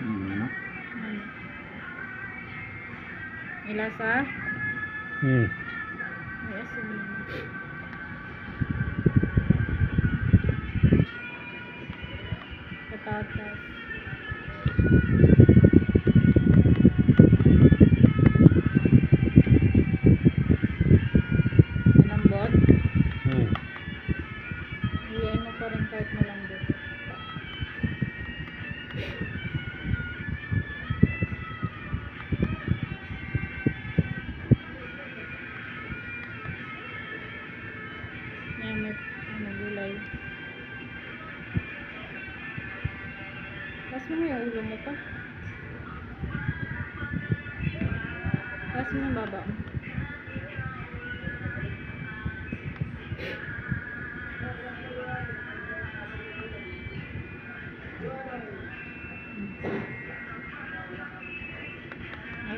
Ano? May lasa? May asin naman. Patatas. Malambot? Iyain mo pa rin kahit malambot. Yan, may gulay. Tapos mo yung ulo mo pa. Tapos mo yung baba mo.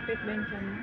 Ipit ba yung tiyan mo?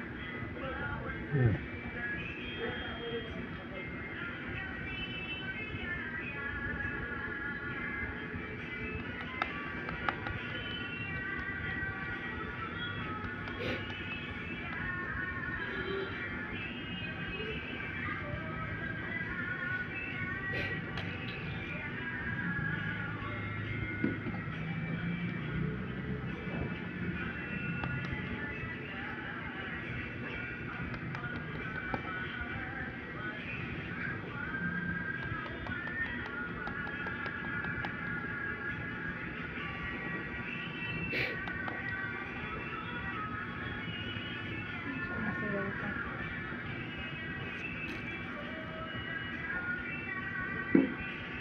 Masayaw ka.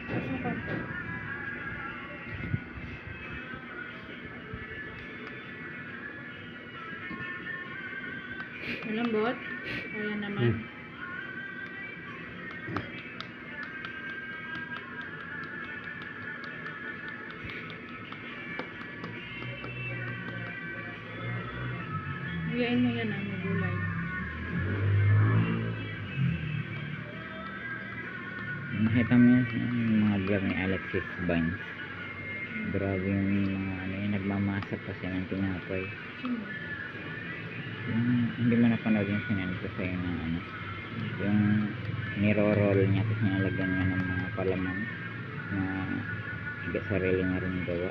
Tapos mo konti. Malambot? Kaya naman. Iyain mo yan may gulay. Nakita mo yan, yung mga vlog ni Alexis Vines. Grabe yung mga ano yun, nagmamasa pa siya ng tinapay. Hindi mo napanood yung sinend ko sa'yo na ano, yung niro-roll niya tapos nalagyan niya ng mga palaman na sarili niya rin gawa.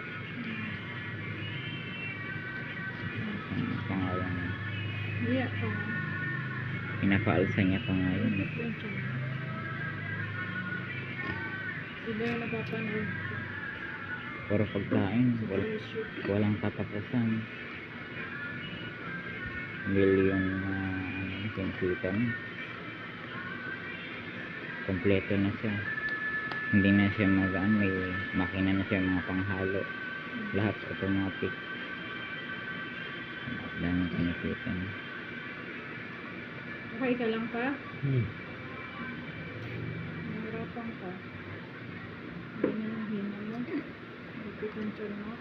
Ang pangalan niya. Iya pa. Pinapaalsa niya pa nga yun. Iba yung napapanood. Puro pagkain, walang katapusan. Million yung kita mo. Kompleto na siya. Hindi na siya magaan, may makina na siya mga panghalo. Lahat automatic. Dami kinikita niya. Okay ka lang pa? Nahirapan ka. Ganyan ang hina mo. Ipit ang tiyan mo.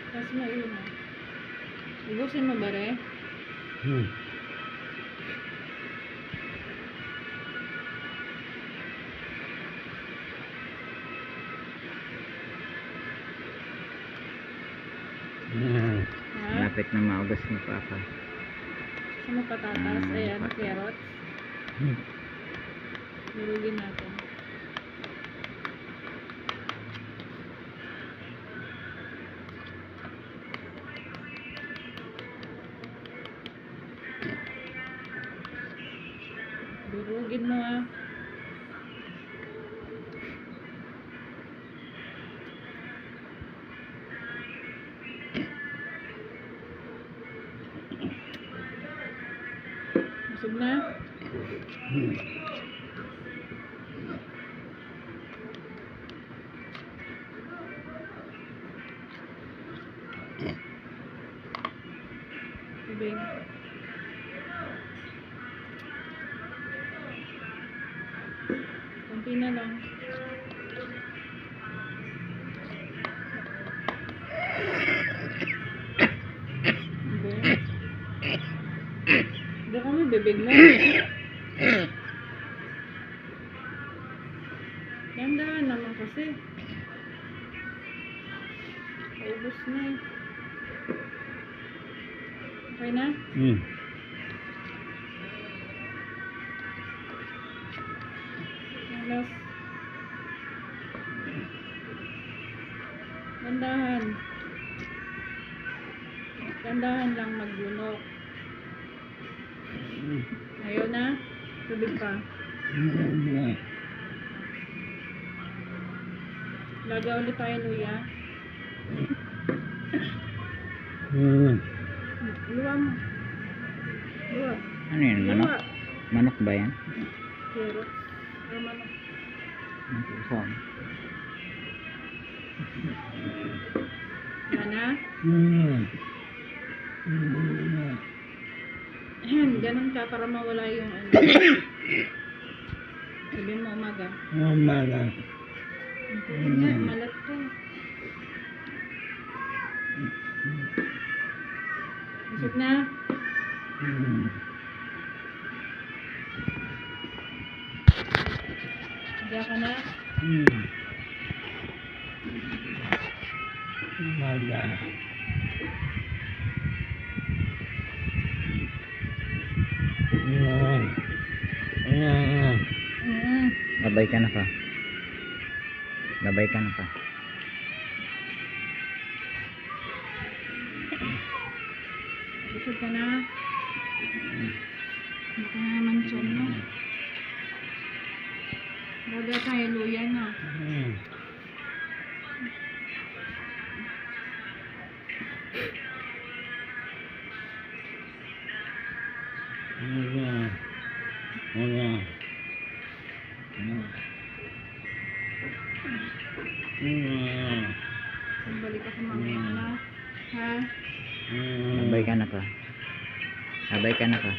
Tapos mauna. Ubusin mo ba rin? Malapit na maubos ni Papa. Gusto mo patatas? Ayan, carrots. Nilugin natin. Durugin mo Busog na? Tubig. Kunti na lang. Hindi kami bibig mo. Gandaan naman kasi. Paubos na eh. Okay na? Alas. Gandahan. Gandahan lang maglunok. Ayaw na? Tubig pa. Laga ulit tayo, Luya. Luwa mo. Luwa. Ano yun, manok? Luwa. Manok ba yan? Carrots. Or manok. Saan? Yan na. Ayan, ganun ka para mawala yung ano. Sabihin mo umaga. Hindi nga, malat to. Busog na? Higa ka na? Babay ka na ka. Babay ka na ka. Busog ka na? Baka na naman tiyan mo. Baga tayo, Luya na. Balik ako mamaya na. Ha? Babay ka na ka. Babay ka na ka.